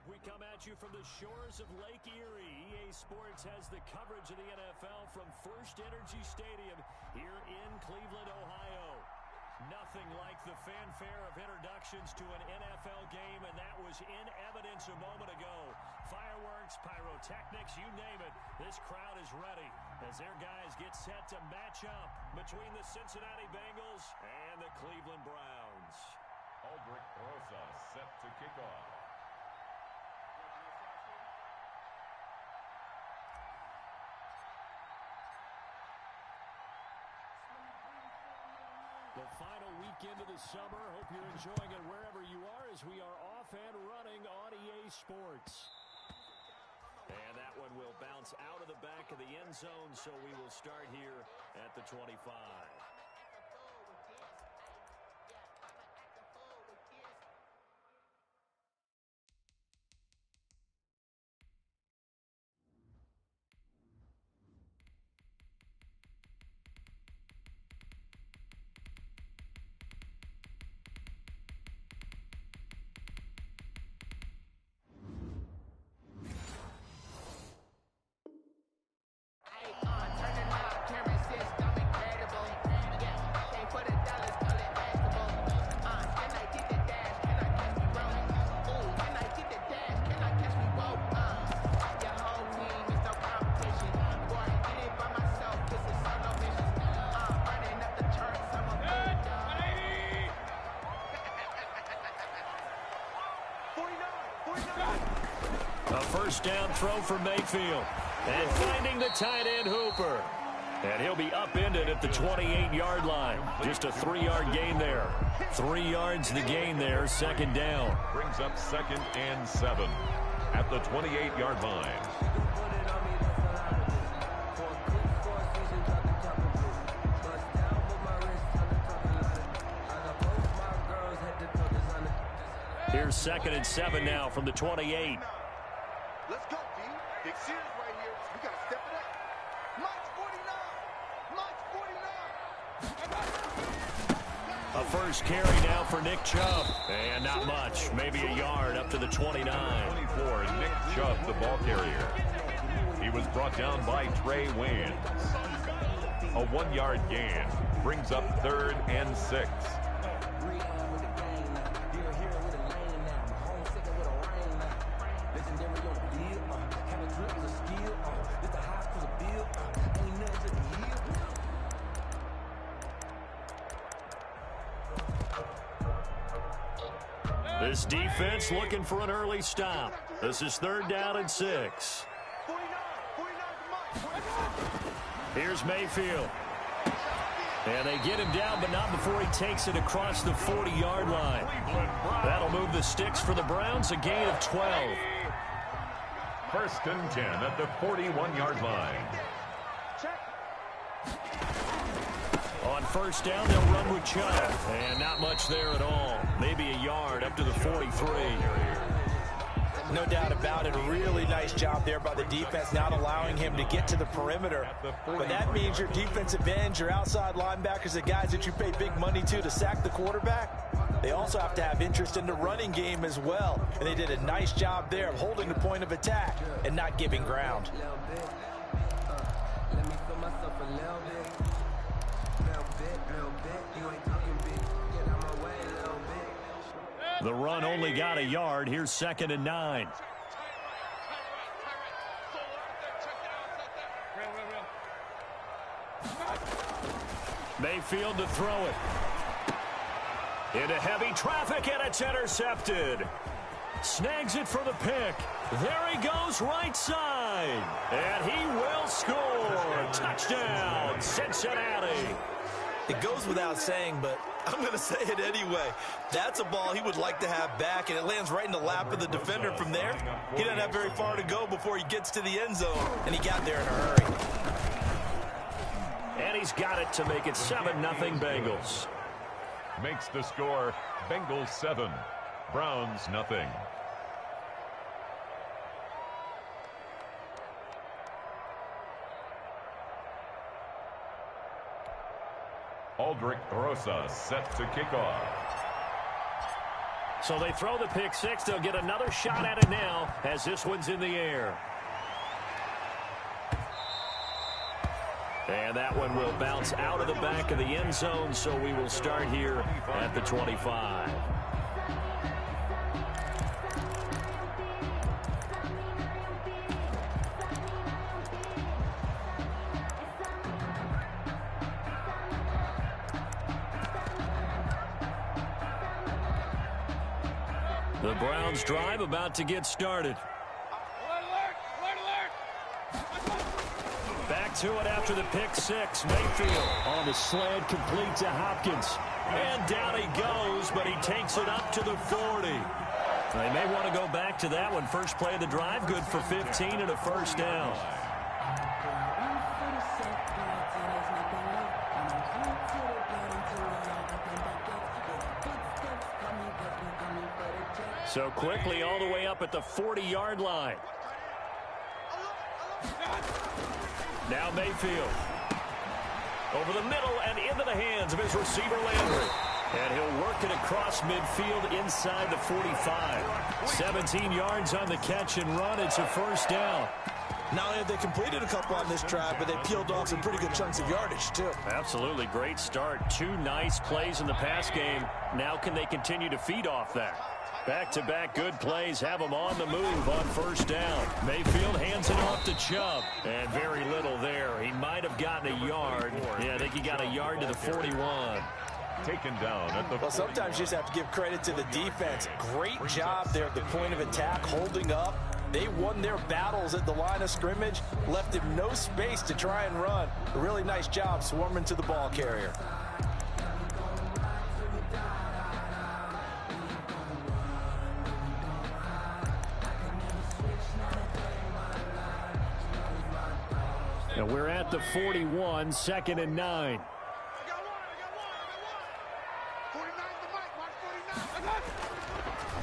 We come at you from the shores of Lake Erie. EA Sports has the coverage of the NFL from First Energy Stadium here in Cleveland, Ohio. Nothing like the fanfare of introductions to an NFL game, and that was in evidence a moment ago. Fireworks, pyrotechnics, you name it. This crowd is ready as their guys get set to match up between the Cincinnati Bengals and the Cleveland Browns. Aldrick Rosa set to kick off. The final weekend of the summer. Hope you're enjoying it wherever you are as we are off and running on EA Sports. And that one will bounce out of the back of the end zone, so we will start here at the 25. A first down throw for Mayfield. And finding the tight end Hooper. And he'll be upended at the 28-yard line. Just a 3-yard gain there. 3 yards the gain there, second down. Brings up 2nd and 7 at the 28-yard line. Here's 2nd and 7 now from the 28. Let's go, D. Big series right here. We got to step it up. Mike 49. A first carry now for Nick Chubb. And not much. Maybe a yard up to the 29. 24, Nick Chubb, the ball carrier. He was brought down by Trey Waynes. A 1-yard gain. Brings up 3rd and 6. This defense looking for an early stop. This is 3rd down and 6. Here's Mayfield. And they get him down, but not before he takes it across the 40-yard line. That'll move the sticks for the Browns, a gain of 12. 1st and 10 at the 41-yard line. On first down, they'll run with Chubb. And not much there at all. Maybe a yard up to the 43. No doubt about it. A really nice job there by the defense, not allowing him to get to the perimeter. But that means your defensive ends, your outside linebackers, the guys that you pay big money to sack the quarterback, they also have to have interest in the running game as well. And they did a nice job there of holding the point of attack and not giving ground. The run only got a yard. Here's 2nd and 9. Mayfield to throw it. Into heavy traffic, and it's intercepted. Snags it for the pick. There he goes, right side. And he will score. Touchdown, Cincinnati. It goes without saying, but I'm going to say it anyway. That's a ball he would like to have back, and it lands right in the lap of the defender. From there, he doesn't have very far to go before he gets to the end zone, and he got there in a hurry. And he's got it to make it 7-0 Bengals. Makes the score Bengals 7, Browns nothing. Aldrick Rosa set to kick off. So they throw the pick six. They'll get another shot at it now as this one's in the air. And that one will bounce out of the back of the end zone, so we will start here at the 25. The Browns drive about to get started. Back to it after the pick six. Mayfield on the slant, complete to Hopkins. And down he goes, but he takes it up to the 40. They may want to go back to that one. First play of the drive, good for 15 and a first down. So quickly all the way up at the 40-yard line. Now Mayfield. Over the middle and into the hands of his receiver Landry. And he'll work it across midfield inside the 45. 17 yards on the catch and run. It's a first down. Not only have they completed a couple on this drive, but they peeled off some pretty good chunks of yardage, too. Absolutely. Great start. Two nice plays in the pass game. Now can they continue to feed off that? Back-to-back good plays have them on the move on first down. Mayfield hands it off to Chubb. And very little there. He might have gotten a yard. Yeah, I think he got a yard to the 41. Taken down at the Well, sometimes you just have to give credit to the defense. Great job there at the point of attack, holding up. They won their battles at the line of scrimmage, left him no space to try and run. A really nice job swarming to the ball carrier. And we're at the 41, 2nd and 9.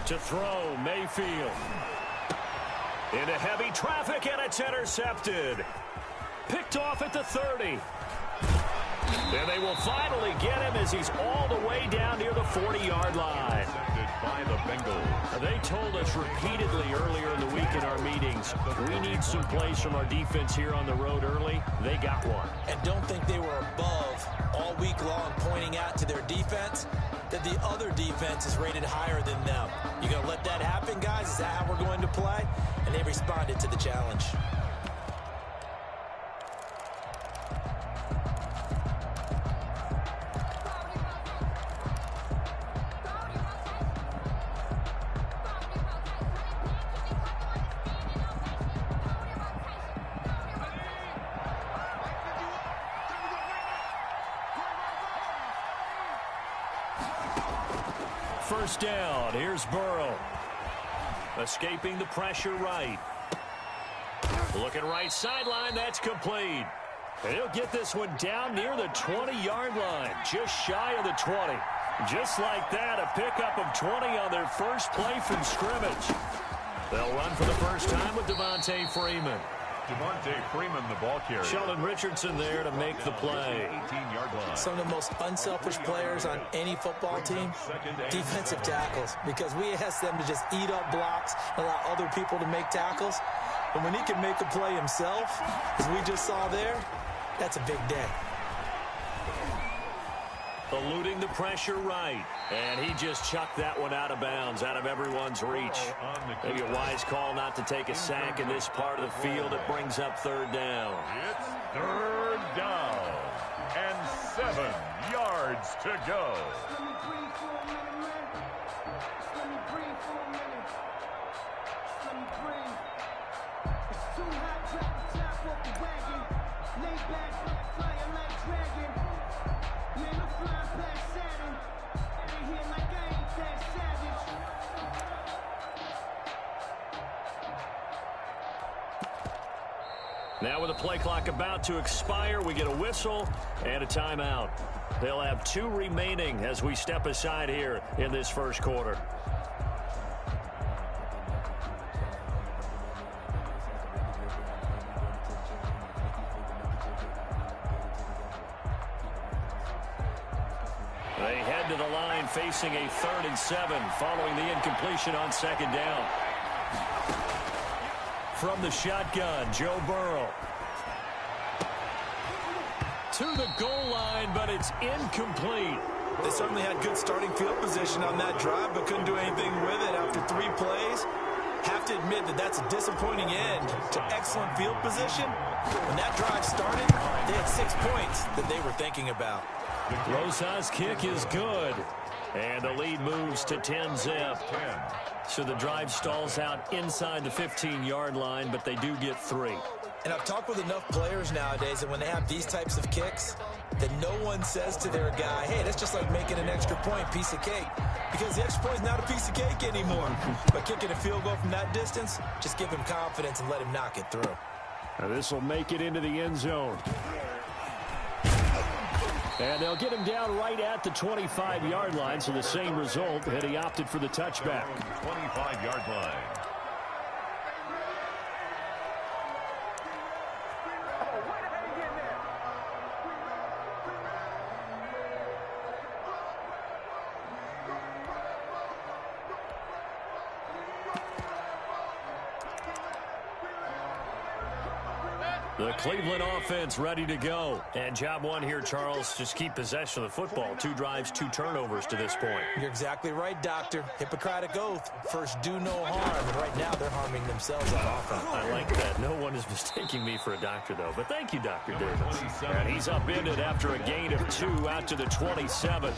To throw, Mayfield. Into heavy traffic, and it's intercepted. Picked off at the 30. And they will finally get him as he's all the way down near the 40-yard line. by the Bengals. They told us repeatedly earlier in the week in our meetings, we need some plays from our defense here on the road early. They got one. And don't think they were above all week long, pointing out to their defense that the other defense is rated higher than them. You going to let that happen, guys? Is that how we're going to play? And they responded to the challenge. First down. Here's Burrow. Escaping the pressure right. Looking right sideline. That's complete. And he'll get this one down near the 20-yard line. Just shy of the 20. Just like that, a pickup of 20 on their first play from scrimmage. They'll run for the first time with Devontae Freeman. Devontae Freeman, the ball carrier. Sheldon Richardson there to make the play. 18-yard line. Some of the most unselfish players on any football team, defensive tackles, because we ask them to just eat up blocks, allow other people to make tackles. But when he can make a play himself, as we just saw there, that's a big day. Eluding the pressure right. And he just chucked that one out of bounds, out of everyone's reach. Maybe a wise call not to take a sack in this part of the field. It brings up third down. It's third down and 7 yards to go. Now with the play clock about to expire, we get a whistle and a timeout. They'll have 2 remaining as we step aside here in this first quarter. They head to the line facing a 3rd and 7 following the incompletion on 2nd down. From the shotgun, Joe Burrow. To the goal line, but it's incomplete. They certainly had good starting field position on that drive, but couldn't do anything with it after 3 plays. Have to admit that that's a disappointing end to excellent field position. When that drive started, they had 6 points that they were thinking about. Rosas' kick is good. And the lead moves to 10-zip. So the drive stalls out inside the 15-yard line, but they do get 3. And I've talked with enough players nowadays that when they have these types of kicks, that no one says to their guy, hey, that's just like making an extra point, piece of cake. Because the extra point is not a piece of cake anymore. But kicking a field goal from that distance, just give him confidence and let him knock it through. Now this will make it into the end zone. And they'll get him down right at the 25-yard line, so the same result, and he opted for the touchback. 25-yard line. The Cleveland offense ready to go. And job one here, Charles, just keep possession of the football. 2 drives, 2 turnovers to this point. You're exactly right, Doctor. Hippocratic oath. First, do no harm. And right now, they're harming themselves on offense. I like that. No one is mistaking me for a doctor, though. But thank you, Dr. Davis. And he's upended after a gain of 2 out to the 27.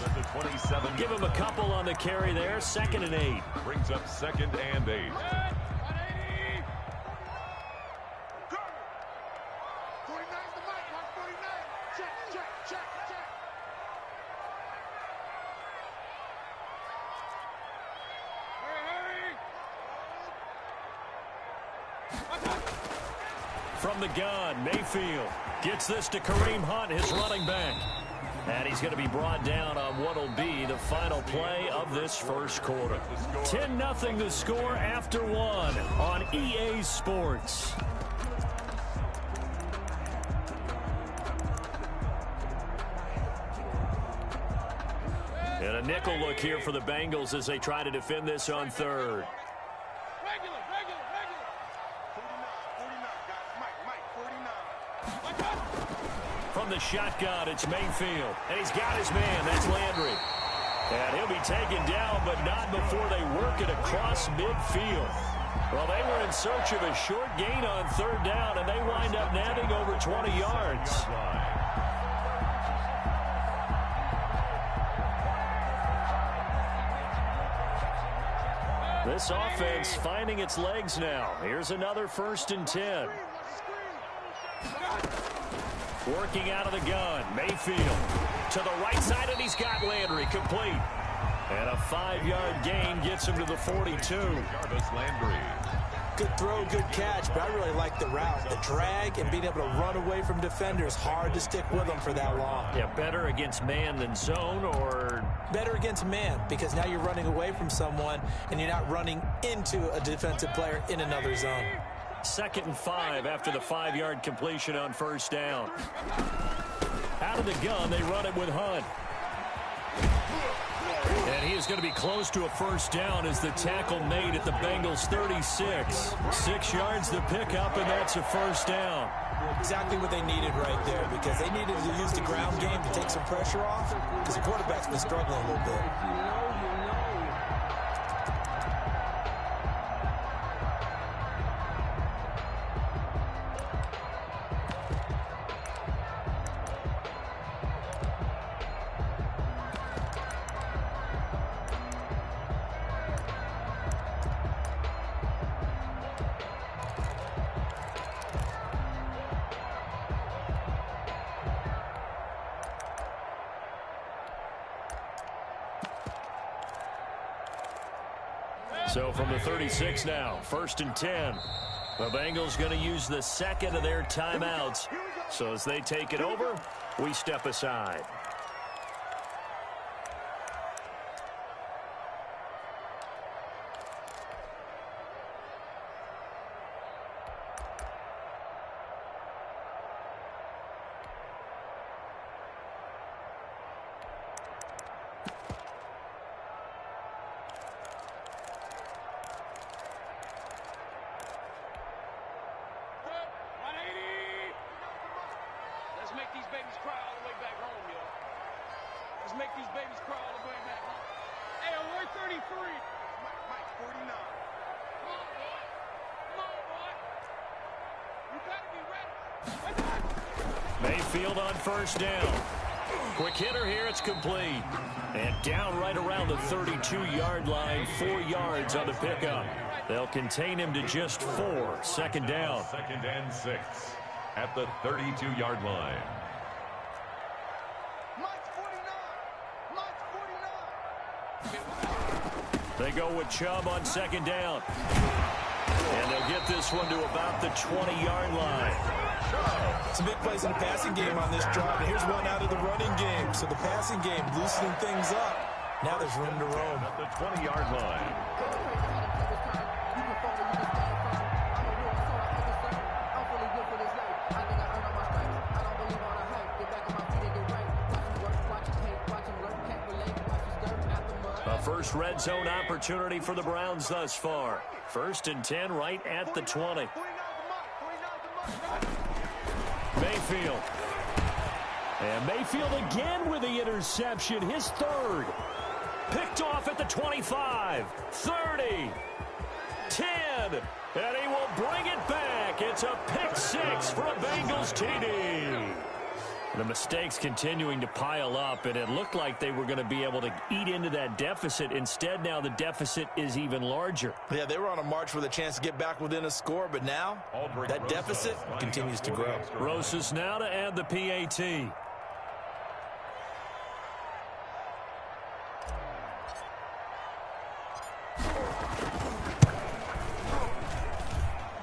Give him a couple on the carry there. 2nd and 8. Brings up 2nd and 8. From the gun, Mayfield gets this to Kareem Hunt, his running back. And he's going to be brought down on what will be the final play of this first quarter. 10-0 the score after 1 on EA Sports. And a nickel look here for the Bengals as they try to defend this on 3rd. From the shotgun, it's Mayfield. And he's got his man. That's Landry. And he'll be taken down, but not before they work it across midfield. Well, they were in search of a short gain on 3rd down, and they wind up nabbing over 20 yards. This offense finding its legs now. Here's another 1st and 10. Working out of the gun, Mayfield to the right side, and he's got Landry complete. And a 5-yard gain gets him to the 42. Jarvis Landry. Good throw, good catch, but I really like the route. The drag and being able to run away from defenders, hard to stick with them for that long. Yeah, better against man than zone, or? Better against man, because now you're running away from someone and you're not running into a defensive player in another zone. 2nd and 5 after the 5-yard completion on 1st down. Out of the gun, they run it with Hunt. And he is going to be close to a 1st down as the tackle made at the Bengals 36. 6 yards to pick up, and that's a 1st down. Exactly what they needed right there, because they needed to use the ground game to take some pressure off, because the quarterback's been struggling a little bit. So from the 36 now, 1st and 10. The Bengals going to use the 2nd of their timeouts. So as they take it over, we step aside. these babies cry all the way back home, yo. Let's make these babies cry all the way back home. Hey, we're 33. Mike, 49. Come on, boy. Come on, boy. You better be ready. Mayfield on first down. Quick hitter here, it's complete. And down right around the 32-yard line, 4 yards on the pickup. They'll contain him to just 4. Second down. 2nd and 6 at the 32-yard line. Mike's 49. They go with Chubb on second down. And they'll get this one to about the 20-yard line. Some big plays in the passing game on this drive. And here's one out of the running game. So the passing game loosening things up. Now there's room to roam. At the 20-yard line. A first red zone opportunity for the Browns thus far. 1st and 10 right at the 20. Mayfield. And Mayfield again with the interception, his 3rd. Picked off at the 25, 30, 10, and he will bring it back. It's a pick 6 for a Bengals TD. The mistakes continuing to pile up, and it looked like they were going to be able to eat into that deficit. Instead, now the deficit is even larger. Yeah, they were on a march with a chance to get back within a score, but now that deficit continues to grow. Rosas now to add the PAT.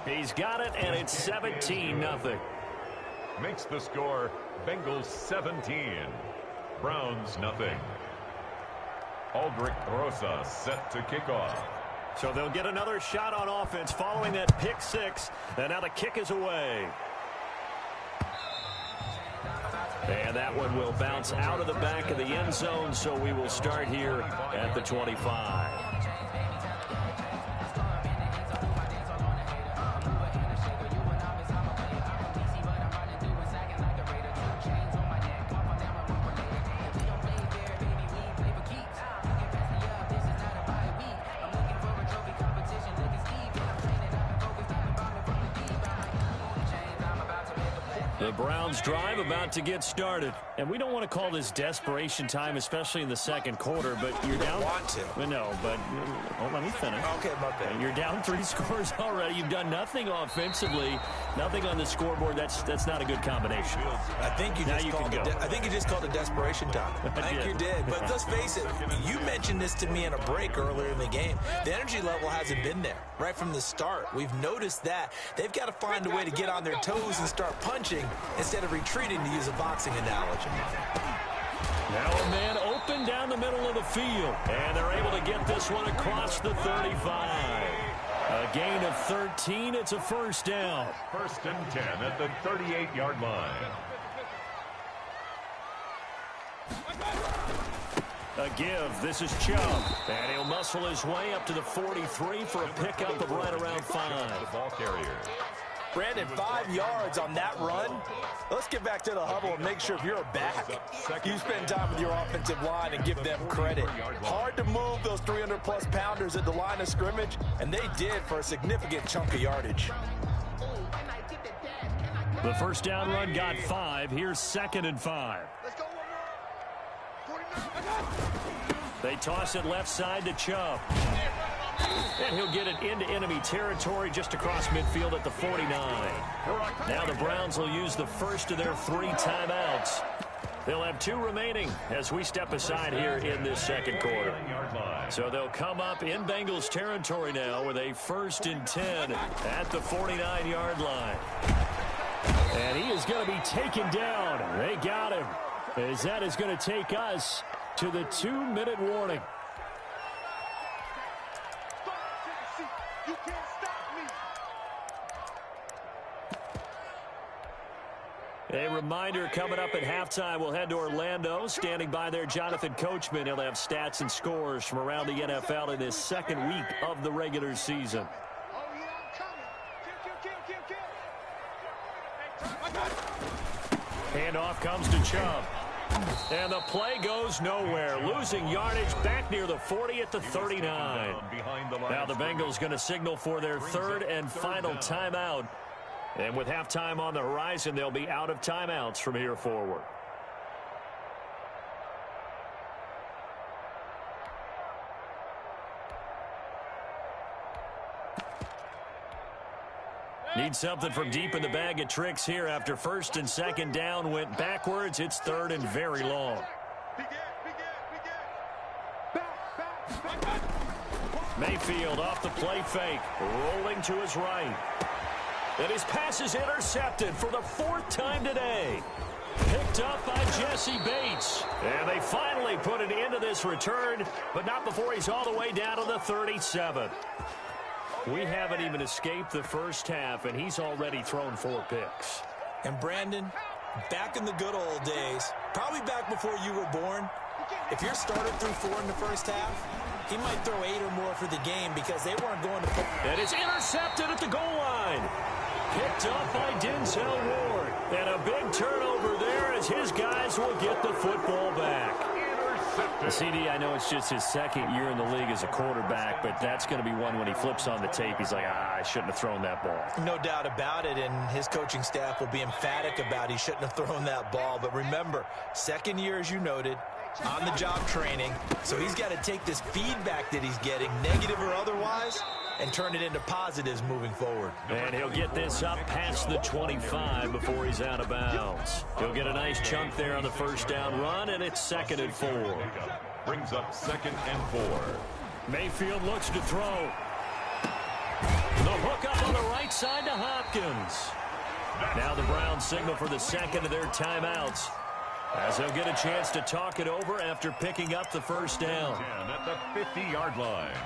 He's got it, and it's 17-0. Makes the score Bengals 17, Browns nothing. Aldrich Rosas set to kick off. So they'll get another shot on offense following that pick 6, and now the kick is away. And that one will bounce out of the back of the end zone, so we will start here at the 25. The Browns drive about to get started. And we don't want to call this desperation time, especially in the second quarter, but you're down. Want to. No, but let me finish. Okay, my bad. You're down 3 scores already. You've done nothing offensively, nothing on the scoreboard. That's not a good combination. I think you just called it. I think you just called it desperation time. I think you did. But let's face it. You mentioned this to me in a break earlier in the game. The energy level hasn't been there right from the start. We've noticed that. They've got to find a way to get on their toes and start punching instead of retreating, to use a boxing analogy. Now a man open down the middle of the field. And they're able to get this one across the 35. A gain of 13. It's a first down. 1st and 10 at the 38-yard line. A give. This is Chubb. And he'll muscle his way up to the 43 for a pickup of right around 5. The ball carrier. Brandon, 5 yards on that run. Let's get back to the huddle and make sure if you're a back, you spend time with your offensive line and give them credit. Hard to move those 300-plus pounders at the line of scrimmage, and they did for a significant chunk of yardage. The first down run got 5. Here's 2nd and 5. Let's go one more. 49. They toss it left side to Chubb. And he'll get it into enemy territory just across midfield at the 49. Now the Browns will use the first of their 3 timeouts. They'll have 2 remaining as we step aside here in this second quarter. So they'll come up in Bengals territory now with a 1st and 10 at the 49-yard line. And he is going to be taken down. They got him, as that is going to take us to the 2-minute warning. You can't stop me. A reminder, coming up at halftime, we'll head to Orlando. Standing by there, Jonathan Coachman. He'll have stats and scores from around the NFL in this second week of the regular season. Oh, yeah, I'm coming. Kill. Handoff comes to Chubb. And the play goes nowhere. Losing yardage back near the 40 at the 39. Now the Bengals going to signal for their third and final timeout. And with halftime on the horizon, they'll be out of timeouts from here forward. Need something from deep in the bag of tricks here after first and second down went backwards. It's third and very long. Mayfield off the play fake, rolling to his right. And his pass is intercepted for the fourth time today. Picked up by Jesse Bates. And they finally put an end to this return, but not before he's all the way down to the 37. We haven't even escaped the first half, and he's already thrown 4 picks. And Brandon, back in the good old days, probably back before you were born, if your starter threw 4 in the first half, he might throw 8 or more for the game because they weren't going to put... And it's intercepted at the goal line. Picked up by Denzel Ward. And a big turnover there as his guys will get the football back. CD, I know it's just his second year in the league as a quarterback, but that's going to be one when he flips on the tape. He's like, I shouldn't have thrown that ball. No doubt about it, and his coaching staff will be emphatic about he shouldn't have thrown that ball. But remember, second year, as you noted, on-the-job training, so he's got to take this feedback that he's getting, negative or otherwise, and turn it into positives moving forward. And he'll get this up past the 25 before he's out of bounds. He'll get a nice chunk there on the first down run, and it's 2nd and 4. Brings up 2nd and 4. Mayfield looks to throw. The hook up on the right side to Hopkins. Now the Browns signal for the second of their timeouts, as they'll get a chance to talk it over after picking up the first down. 10 at the 50-yard line.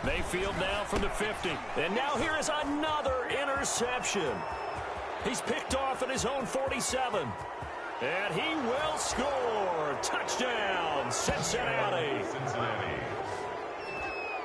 Mayfield now from the 50. And now here is another interception. He's picked off at his own 47. And he will score. Touchdown, Cincinnati.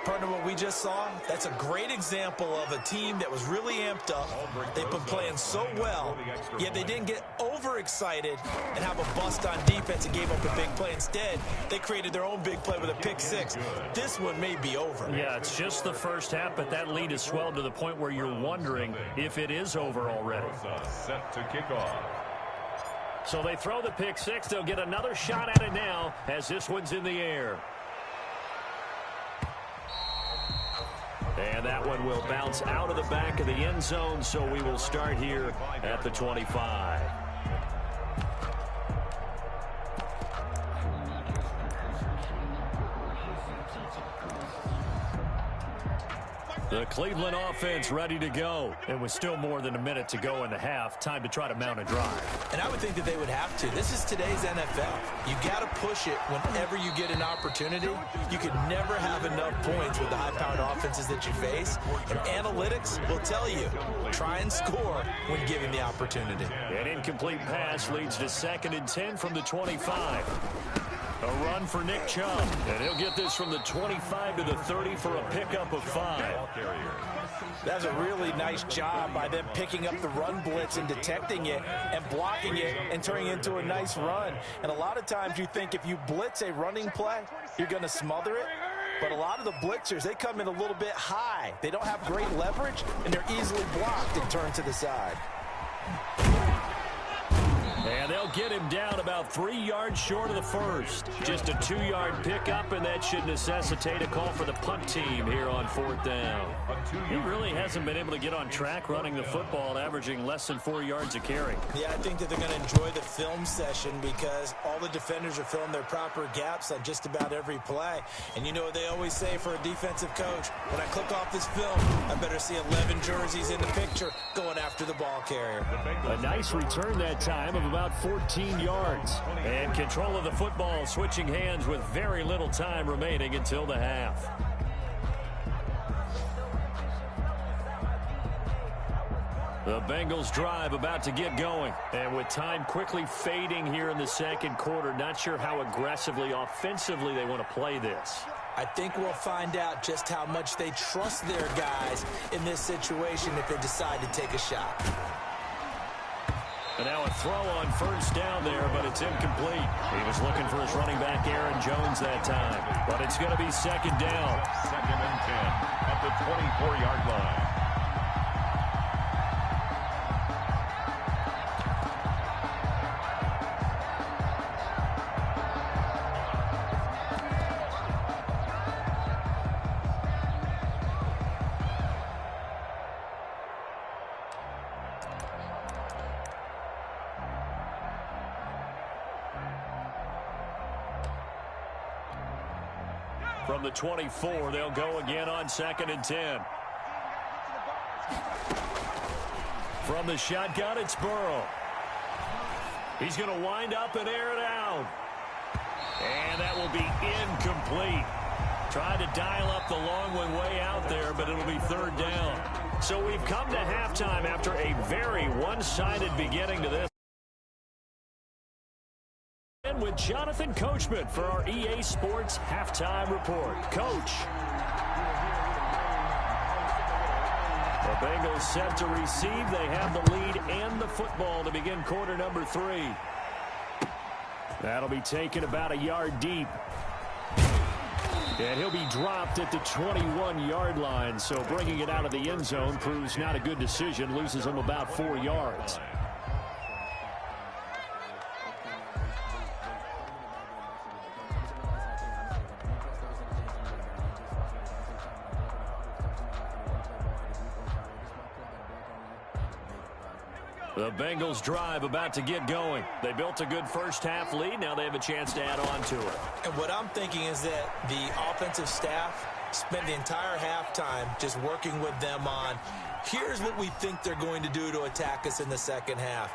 Partner, what we just saw, that's a great example of a team that was really amped up. They've been playing so well, yet they didn't get overexcited and have a bust on defense and gave up a big play. Instead, they created their own big play with a pick six. This one may be over. Yeah, it's just the first half, but that lead has swelled to the point where you're wondering if it is over already. Set to kick off. So they throw the pick six. They'll get another shot at it now as this one's in the air. And that one will bounce out of the back of the end zone, so we will start here at the 25. The Cleveland offense ready to go. And with still more than a minute to go in the half, time to try to mount a drive. And I would think that they would have to. This is today's NFL. You got to push it whenever you get an opportunity. You could never have enough points with the high-powered offenses that you face. And analytics will tell you, try and score when given the opportunity. An incomplete pass leads to 2nd and 10 from the 25. A run for Nick Chubb, and he'll get this from the 25 to the 30 for a pickup of 5. That's a really nice job by them picking up the run blitz and detecting it and blocking it and turning it into a nice run. And a lot of times you think if you blitz a running play, you're going to smother it. But a lot of the blitzers, they come in a little bit high. They don't have great leverage, and they're easily blocked and turned to the side. And they'll get him down about 3 yards short of the first. Just a 2-yard pickup, and that should necessitate a call for the punt team here on 4th down. He really hasn't been able to get on track running the football, averaging less than 4 yards a carry. Yeah, I think that they're going to enjoy the film session because all the defenders are filling their proper gaps on just about every play. And you know what they always say for a defensive coach, when I click off this film, I better see 11 jerseys in the picture going after the ball carrier. A nice return that time of about 14 yards. And control of the football switching hands with very little time remaining until the half. The Bengals drive about to get going. And with time quickly fading here in the second quarter, not sure how aggressively, offensively they want to play this. I think we'll find out just how much they trust their guys in this situation if they decide to take a shot. And now a throw on first down there, but it's incomplete. He was looking for his running back, Aaron Jones, that time. But it's going to be second down. 2nd and 10 at the 24-yard line. From the 24, they'll go again on 2nd and 10. From the shotgun, it's Burrow. He's going to wind up and air it out. And that will be incomplete. Tried to dial up the long one way out there, but it'll be 3rd down. So we've come to halftime after a very one-sided beginning to this. And with Jonathan Coachman for our EA Sports Halftime Report. Coach. The Bengals set to receive. They have the lead and the football to begin quarter number 3. That'll be taken about a yard deep. And he'll be dropped at the 21-yard line. So bringing it out of the end zone proves not a good decision. Loses him about 4 yards. The Bengals drive about to get going. They built a good first-half lead. Now they have a chance to add on to it. And what I'm thinking is that the offensive staff spent the entire halftime just working with them on, here's what we think they're going to do to attack us in the second half.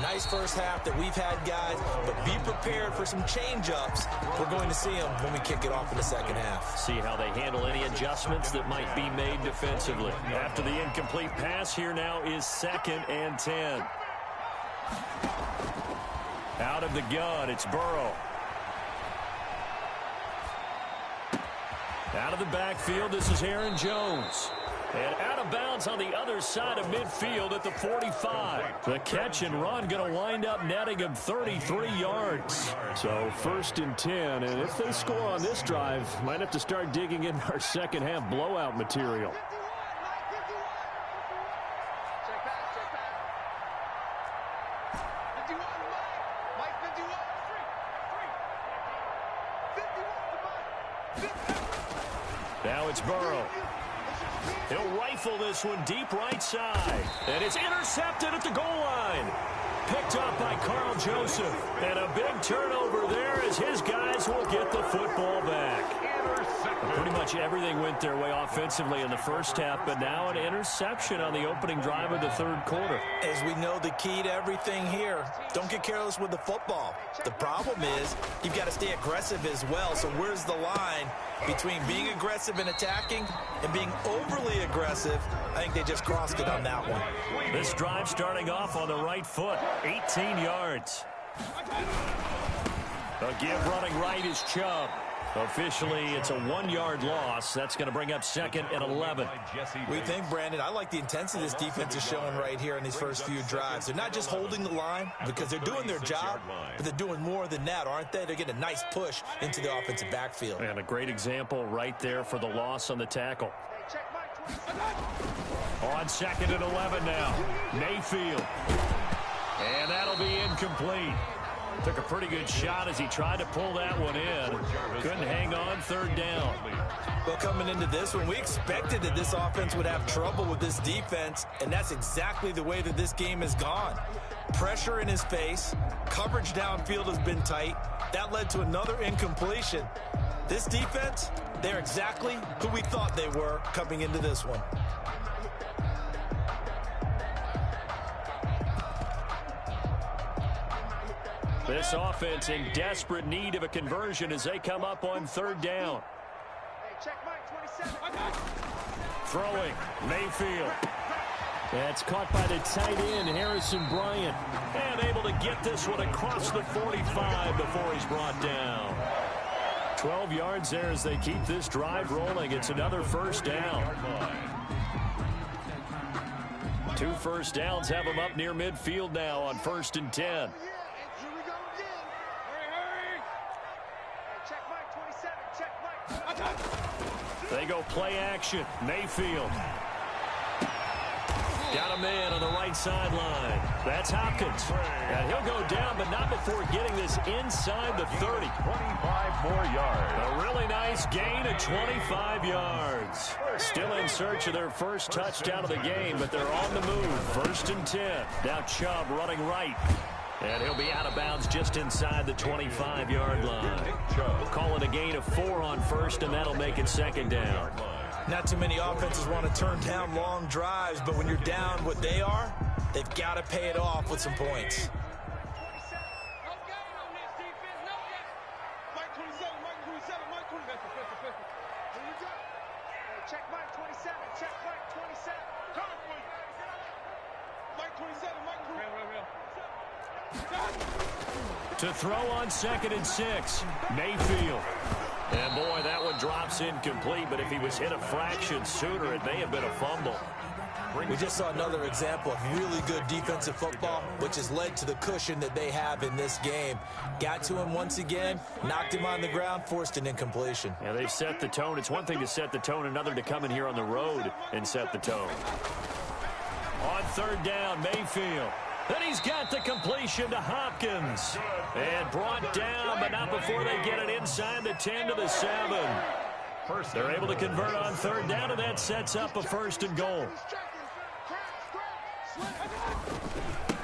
Nice first half that we've had, guys, but be prepared for some change-ups. We're going to see them when we kick it off in the second half. See how they handle any adjustments that might be made defensively. After the incomplete pass, here now is 2nd and 10. Out of the gun, it's Burrow. Out of the backfield, this is Aaron Jones. And out of bounds on the other side of midfield at the 45. The catch and run going to wind up netting him 33 yards. So 1st and 10, and if they score on this drive, might have to start digging in our second half blowout material. Now it's Burrow. He'll rifle this one deep right side. And it's intercepted at the goal line. Picked up by Carl Joseph. And a big turnover there as his guys will get the football back. Pretty much everything went their way offensively in the first half, but now an interception on the opening drive of the 3rd quarter. As we know, the key to everything here, don't get careless with the football. The problem is you've got to stay aggressive as well. So where's the line between being aggressive and attacking and being overly aggressive? I think they just crossed it on that one. This drive starting off on the right foot, 18 yards. A give running right is Chubb. Officially, it's a 1-yard loss. That's going to bring up 2nd and 11. We think, Brandon, I like the intensity this defense is showing right here in these first few drives. They're not just holding the line because they're doing their job, but they're doing more than that, aren't they? They're getting a nice push into the offensive backfield. And a great example right there for the loss on the tackle. On 2nd and 11 now. Mayfield. And that'll be incomplete. Took a pretty good shot as he tried to pull that one in. Couldn't hang on, 3rd down. Well, coming into this one, we expected that this offense would have trouble with this defense, and that's exactly the way that this game has gone. Pressure in his face. Coverage downfield has been tight. That led to another incompletion. This defense, they're exactly who we thought they were coming into this one. This offense in desperate need of a conversion as they come up on 3rd down. Throwing, Mayfield. That's caught by the tight end, Harrison Bryant. And able to get this one across the 45 before he's brought down. 12 yards there as they keep this drive rolling. It's another first down. 2 first downs have them up near midfield now on 1st and 10. They go play action. Mayfield. Got a man on the right sideline. That's Hopkins. And he'll go down, but not before getting this inside the 30. 25 more yards. A really nice gain of 25 yards. Still in search of their first touchdown of the game, but they're on the move. 1st and 10. Now Chubb running right. And he'll be out of bounds just inside the 25-yard line. We'll call it a gain of 4 on 1st, and that'll make it 2nd down. Not too many offenses want to turn down long drives, but when you're down what they are, they've got to pay it off with some points. Check Mike 27. Check Mike 27. Mike 27. Mike 27. To throw on 2nd and 6. Mayfield. And boy, that one drops incomplete, but if he was hit a fraction sooner, it may have been a fumble. We just saw another example of really good defensive football, which has led to the cushion that they have in this game. Got to him once again, knocked him on the ground, forced an incompletion. Yeah, they've set the tone. It's one thing to set the tone, another to come in here on the road and set the tone. On 3rd down, Mayfield. Then he's got the completion to Hopkins. And brought down, but not before they get it inside the 10 to the 7. They're able to convert on 3rd down, and that sets up a 1st and goal.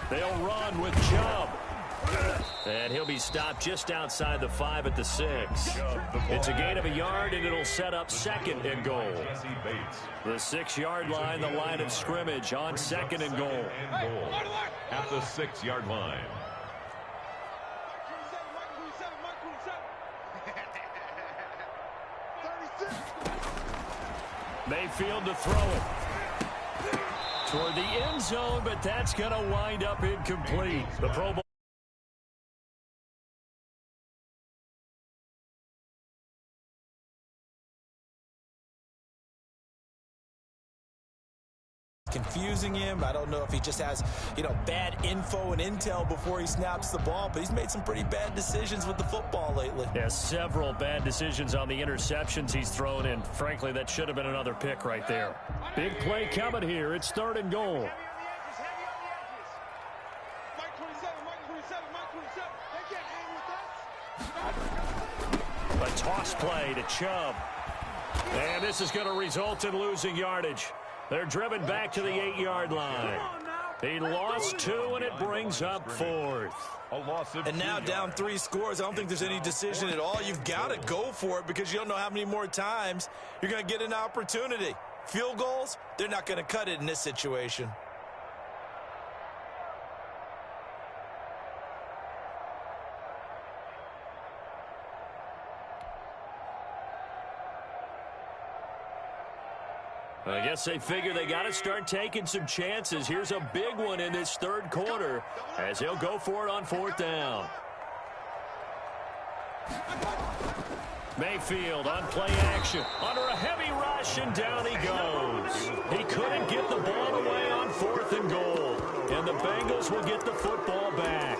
They'll run with Chubb. And he'll be stopped just outside the 5 at the 6. It's a gain of a yard, and it'll set up 2nd and goal. The 6-yard line, the line of scrimmage on 2nd and goal. At the 6-yard line. Mayfield to throw it. Toward the end zone, but that's going to wind up incomplete. The Pro Bowl. Confusing him. I don't know if he just has, bad info and intel before he snaps the ball, but he's made some pretty bad decisions with the football lately. Yeah, several bad decisions on the interceptions he's thrown in. Frankly, that should have been another pick right there. Big play coming here. It's 3rd and goal. A toss play to Chubb. And this is going to result in losing yardage. They're driven back to the 8-yard line. He lost 2, and it brings up 4th. And now down 3 scores. I don't think there's any decision at all. You've got to go for it because you don't know how many more times you're going to get an opportunity. Field goals, they're not going to cut it in this situation. I guess they figure they got to start taking some chances. Here's a big one in this 3rd quarter as he'll go for it on 4th down. Mayfield on play action. Under a heavy rush, and down he goes. He couldn't get the ball away on 4th and goal. And the Bengals will get the football back.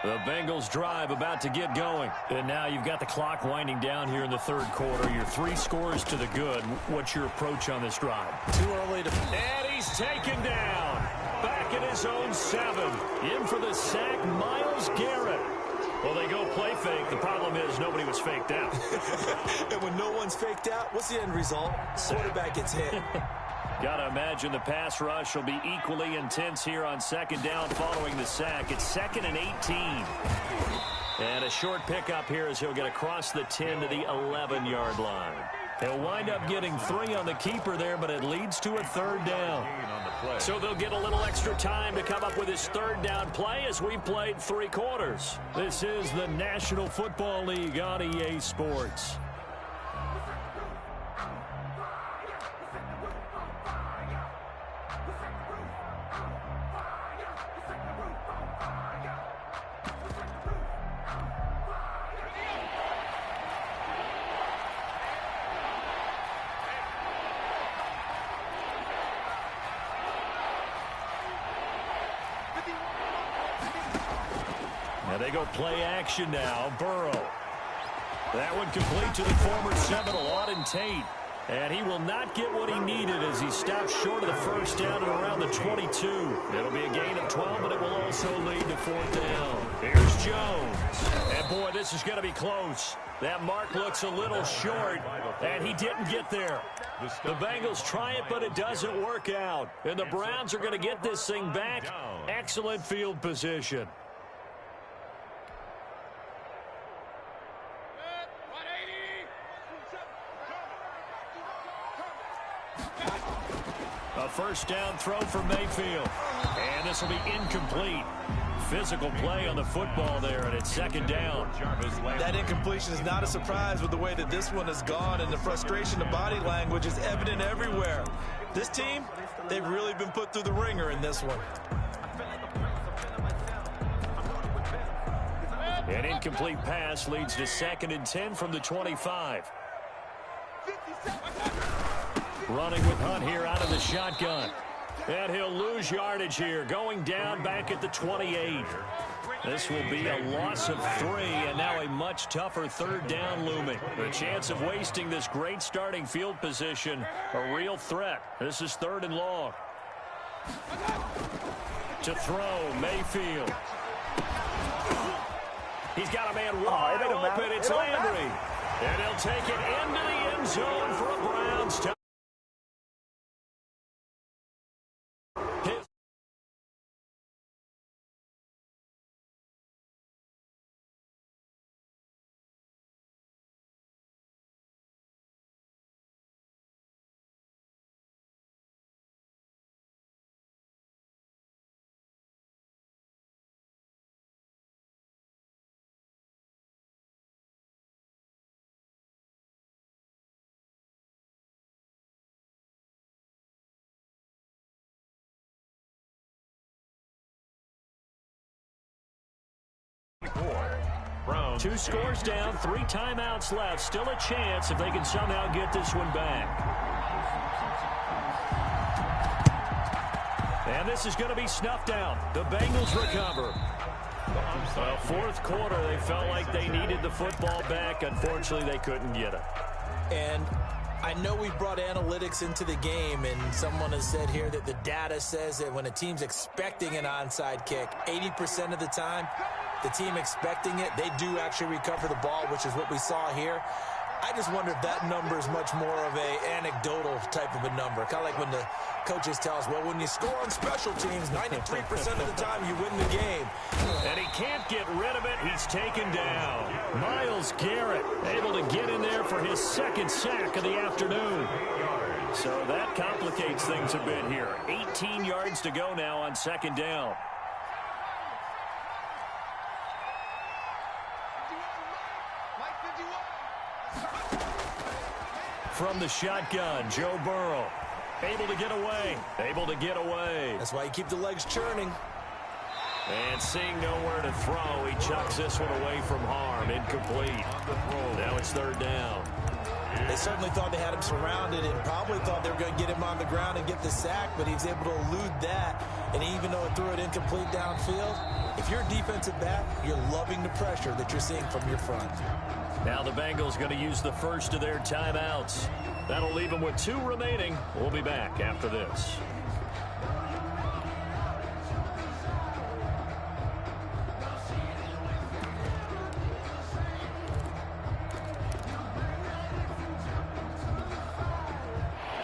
The Bengals drive about to get going. And now you've got the clock winding down here in the 3rd quarter. Your 3 scores to the good. What's your approach on this drive? Too early to... And he's taken down. Back at his own 7. In for the sack, Myles Garrett. Well, they go play fake. The problem is nobody was faked out. And when no one's faked out, what's the end result? Quarterback gets hit. Gotta imagine the pass rush will be equally intense here on second down following the sack. It's 2nd and 18. And a short pickup here as he'll get across the 10 to the 11-yard line. He'll wind up getting 3 on the keeper there, but it leads to a 3rd down. So they'll get a little extra time to come up with his 3rd down play as we played 3 quarters. This is the National Football League on EA Sports. They go play action now. Burrow. That one complete to the former Seminole, Auden Tate. And he will not get what he needed as he stops short of the 1st down at around the 22. It'll be a gain of 12, but it will also lead to 4th down. Here's Jones. And, boy, this is going to be close. That mark looks a little short, and he didn't get there. The Bengals try it, but it doesn't work out. And the Browns are going to get this thing back. Excellent field position. A 1st down throw for Mayfield. And this will be incomplete. Physical play on the football there, and it's 2nd down. That incompletion is not a surprise with the way that this one has gone, and the frustration, the body language is evident everywhere. This team, they've really been put through the ringer in this one. An incomplete pass leads to 2nd and 10 from the 25. Running with Hunt here out of the shotgun. And he'll lose yardage here, going down back at the 28. This will be a loss of 3, and now a much tougher 3rd down looming. The chance of wasting this great starting field position, a real threat. This is 3rd and long. To throw, Mayfield. He's got a man wide open. It's Landry. And he'll take it into the end zone for a Browns touchdown. Browns. 2 scores down, 3 timeouts left. Still a chance if they can somehow get this one back. And this is going to be snuffed out. The Bengals recover. Well, 4th quarter, they felt like they needed the football back. Unfortunately, they couldn't get it. And I know we brought analytics into the game, and someone has said here that the data says that when a team's expecting an onside kick, 80% of the time, the team expecting it, they do actually recover the ball, which is what we saw here. I just wonder if that number is much more of a anecdotal type of a number. Kind of like when the coaches tell us, well, when you score on special teams, 93% of the time you win the game. And he can't get rid of it. He's taken down. Myles Garrett able to get in there for his 2nd sack of the afternoon. So that complicates things a bit here. 18 yards to go now on 2nd down. From the shotgun, Joe Burrow. Able to get away. Able to get away. That's why you keep the legs churning. And seeing nowhere to throw, he chucks this one away from harm. Incomplete. Now it's 3rd down. They certainly thought they had him surrounded and probably thought they were going to get him on the ground and get the sack, but he was able to elude that. And even though it threw it incomplete downfield, if you're a defensive back, you're loving the pressure that you're seeing from your front. Now the Bengals going to use the first of their timeouts. That'll leave them with 2 remaining. We'll be back after this.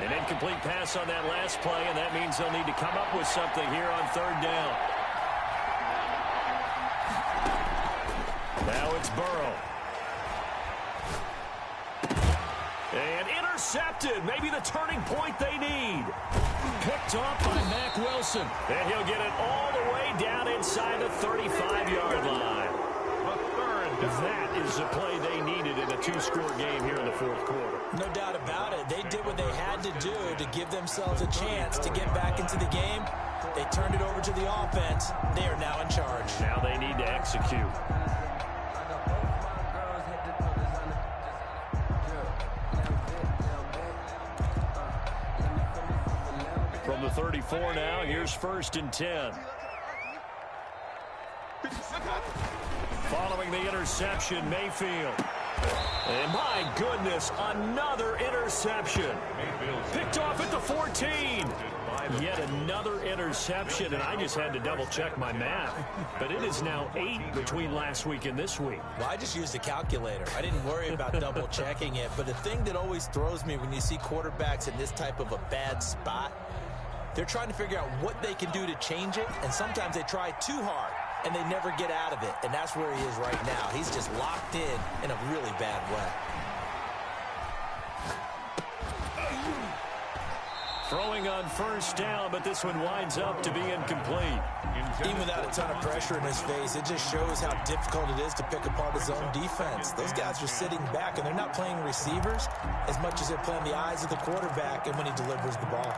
An Incomplete pass on that last play, and that means they'll need to come up with something here on third down. Now it's Burrow. And intercepted. Maybe the turning point they need. Picked off by Mack Wilson. And he'll get it all the way down inside the 35-yard line. That is the play they needed in a two-score game here in the fourth quarter. No doubt about it. They did what they had to do to give themselves a chance to get back into the game. They turned it over to the offense. They are now in charge. Now they need to execute. From the 34 now, here's 1st and 10. Following the interception, Mayfield. And my goodness, another interception. Picked off at the 14. Yet another interception, and I just had to double-check my math. But it is now 8 between last week and this week. Well, I just used a calculator. I didn't worry about double-checking it. But the thing that always throws me when you see quarterbacks in this type of a bad spot, they're trying to figure out what they can do to change it, and sometimes they try too hard, and they never get out of it. And that's where he is right now. He's just locked in a really bad way. Throwing on 1st down, but this one winds up to be incomplete. Even without a ton of pressure in his face, it just shows how difficult it is to pick apart his own defense. Those guys are sitting back, and they're not playing receivers as much as they're playing the eyes of the quarterback and when he delivers the ball.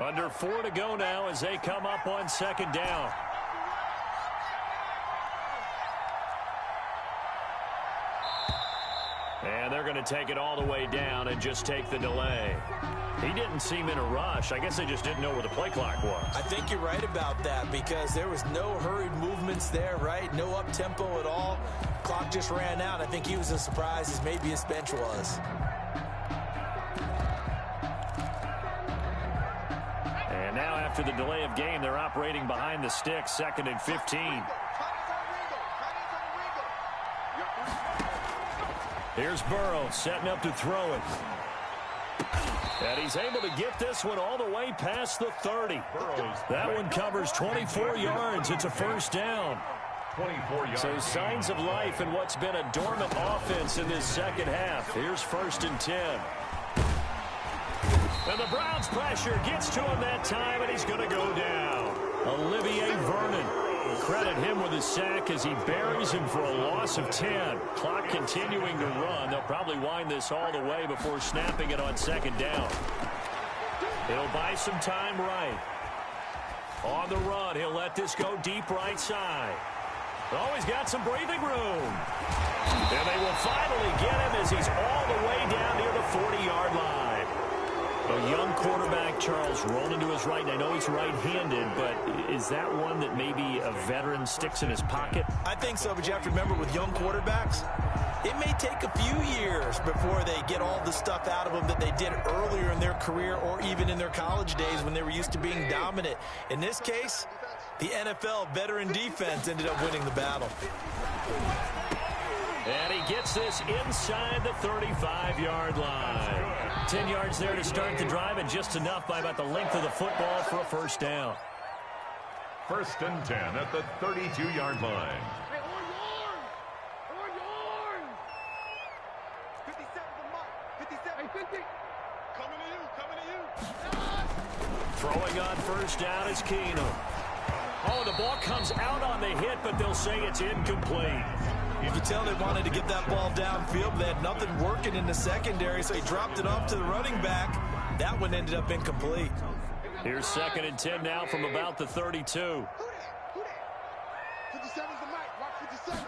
Under 4 to go now as they come up on 2nd down. And they're going to take it all the way down and just take the delay. He didn't seem in a rush. I guess they just didn't know where the play clock was. I think you're right about that because there was no hurried movements there, right? No up-tempo at all. Clock just ran out. I think he was as surprised as maybe his bench was. And now after the delay of game, they're operating behind the sticks, 2nd and 15. Here's Burrow setting up to throw it. And he's able to get this one all the way past the 30. That one covers 24 yards. It's a 1st down. 24 yards. So signs of life in what's been a dormant offense in this second half. Here's 1st and 10. And the Browns' pressure gets to him that time, and he's going to go down. Olivier Vernon. Credit him with his sack as he buries him for a loss of 10. Clock continuing to run. They'll probably wind this all the way before snapping it on 2nd down. He'll buy some time right. On the run, he'll let this go deep right side. Oh, he's got some breathing room. And they will finally get him as he's all the way down near the 40-yard line. A young quarterback, Charles, rolling to his right. And I know he's right-handed, but is that one that maybe a veteran sticks in his pocket? I think so, but you have to remember with young quarterbacks, it may take a few years before they get all the stuff out of them that they did earlier in their career or even in their college days when they were used to being dominant. In this case, the NFL veteran defense ended up winning the battle. And he gets this inside the 35-yard line. 10 yards there to start the drive, and just enough by about the length of the football for a 1st down. 1st and 10 at the 32-yard line. Hey, on yarn! 57 for Mike. 57. Hey, 50. Coming to you. Throwing on 1st down is Keenum. Oh, the ball comes out on the hit, but they'll say it's incomplete. You can tell they wanted to get that ball downfield. They had nothing working in the secondary, so he dropped it off to the running back. That one ended up incomplete. Here's 2nd and 10 now from about the 32. 57's the Mike. Watch 57.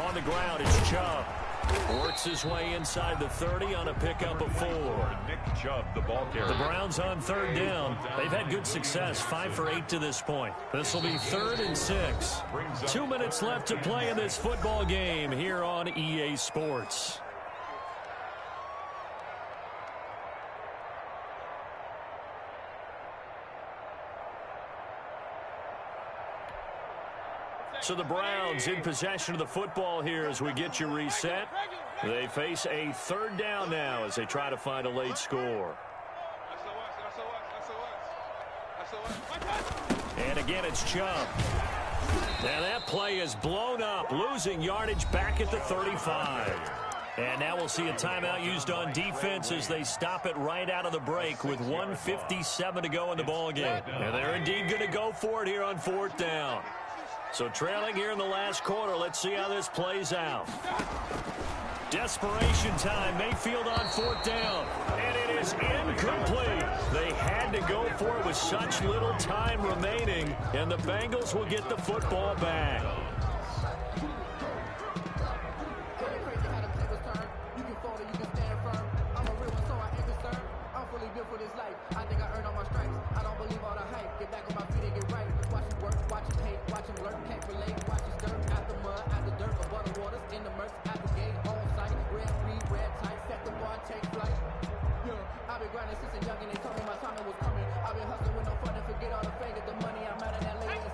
On the ground, it's Chubb. Works his way inside the 30 on a pickup of 4. Nick Chubb, the ball carrier. The Browns on 3rd down. They've had good success, 5 for 8 to this point. This will be 3rd and 6. 2 minutes left to play in this football game here on EA Sports. So the Browns in possession of the football here as we get you reset. They face a 3rd down now as they try to find a late score. And again, it's Chubb. And that play is blown up, losing yardage back at the 35. And now we'll see a timeout used on defense as they stop it right out of the break with 1:57 to go in the ballgame. And they're indeed going to go for it here on 4th down. So trailing here in the last quarter, let's see how this plays out. Desperation time, Mayfield on 4th down, and it is incomplete. They had to go for it with such little time remaining, and the Bengals will get the football back.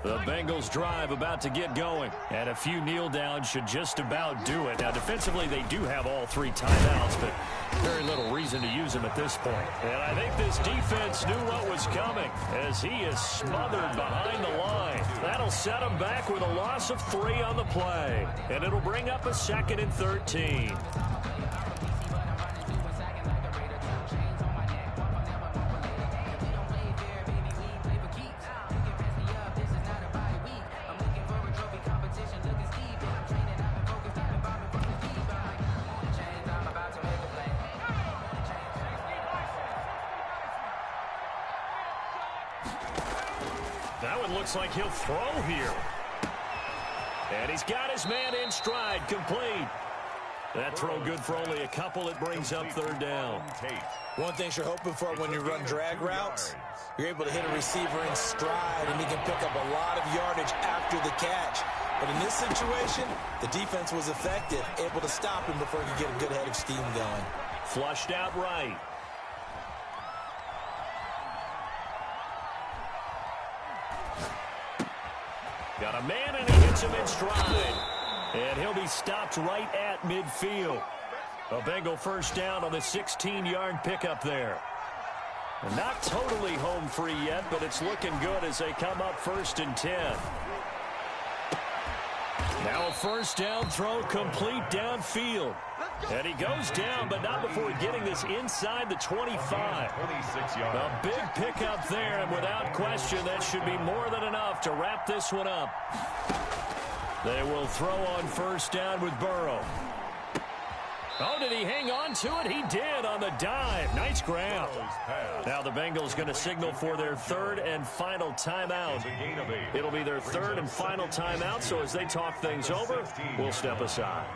The Bengals drive about to get going, and a few kneel downs should just about do it. Now, defensively, they do have all 3 timeouts, but very little reason to use them at this point. And I think this defense knew what was coming as he is smothered behind the line. That'll set him back with a loss of 3 on the play, and it'll bring up a 2nd and 13. That one looks like he'll throw here. And he's got his man in stride, complete. That throw good for only a couple. It brings up 3rd down. One thing you're hoping for when you run drag routes, you're able to hit a receiver in stride, and he can pick up a lot of yardage after the catch. But in this situation, the defense was effective, able to stop him before he could get a good head of steam going. Flushed out right. Got a man, and he hits him in stride. And he'll be stopped right at midfield. A Bengal 1st down on the 16-yard pickup there. Not totally home free yet, but it's looking good as they come up 1st and 10. Now a 1st down throw complete downfield. And he goes down, but not before getting this inside the 25. 26 yards. A big pickup there, and without question, that should be more than enough to wrap this one up. They will throw on 1st down with Burrow. Oh, did he hang on to it? He did on the dive. Nice grab. Now the Bengals going to signal for their 3rd and final timeout. It'll be their 3rd and final timeout, so as they talk things over, we'll step aside.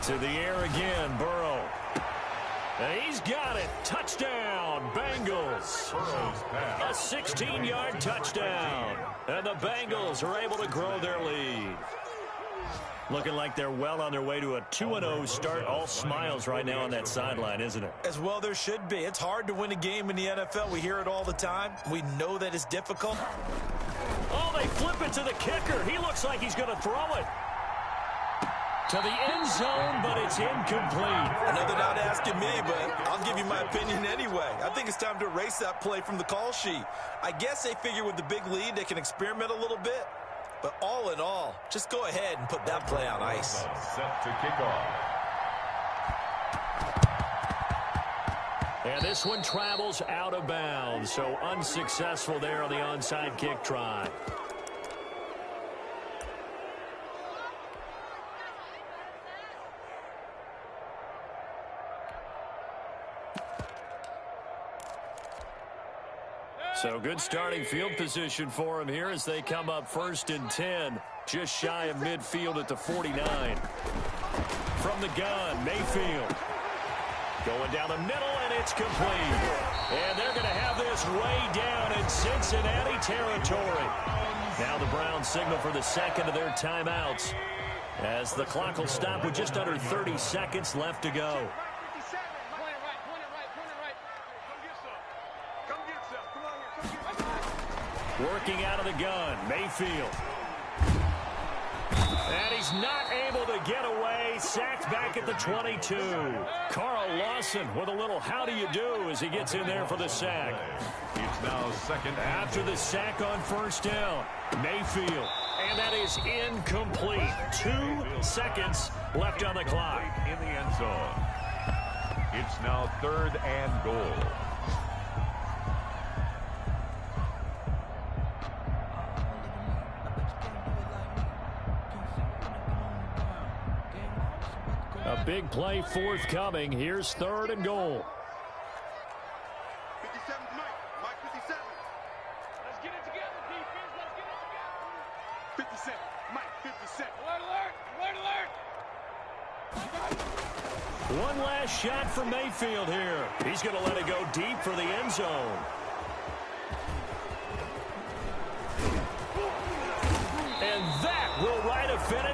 To the air again, Burrow. And he's got it. Touchdown, Bengals. A 16-yard touchdown. And the Bengals are able to grow their lead. Looking like they're well on their way to a 2-0 start. All smiles right now on that sideline, isn't it? As well there should be. It's hard to win a game in the NFL. We hear it all the time. We know that it's difficult. Oh, they flip it to the kicker. He looks like he's going to throw it to the end zone, but it's incomplete. I know they're not asking me, but I'll give you my opinion anyway. I think it's time to erase that play from the call sheet. I guess they figure with the big lead they can experiment a little bit. But all in all, just go ahead and put that play on ice. Set to kick off. And this one travels out of bounds, so unsuccessful there on the onside kick try. So good starting field position for him here as they come up 1st and 10. Just shy of midfield at the 49. From the gun, Mayfield. Going down the middle, and it's complete. And they're going to have this way down in Cincinnati territory. Now the Browns signal for the second of their timeouts, as the clock will stop with just under 30 seconds left to go. Working out of the gun, Mayfield. And he's not able to get away. Sacked back at the 22. Carl Lawson with a little how do you do as he gets in there for the sack. It's now second. After the sack on 1st down, Mayfield. And that is incomplete. 2 seconds left on the clock. In the end zone. It's now 3rd and goal. A big play forthcoming. Here's 3rd and goal. 57, Mike 57. Let's get it together, defense. Let's get it together. 57, Mike 57. Alert. One last shot for Mayfield here. He's going to let it go deep for the end zone. And that will write a finish.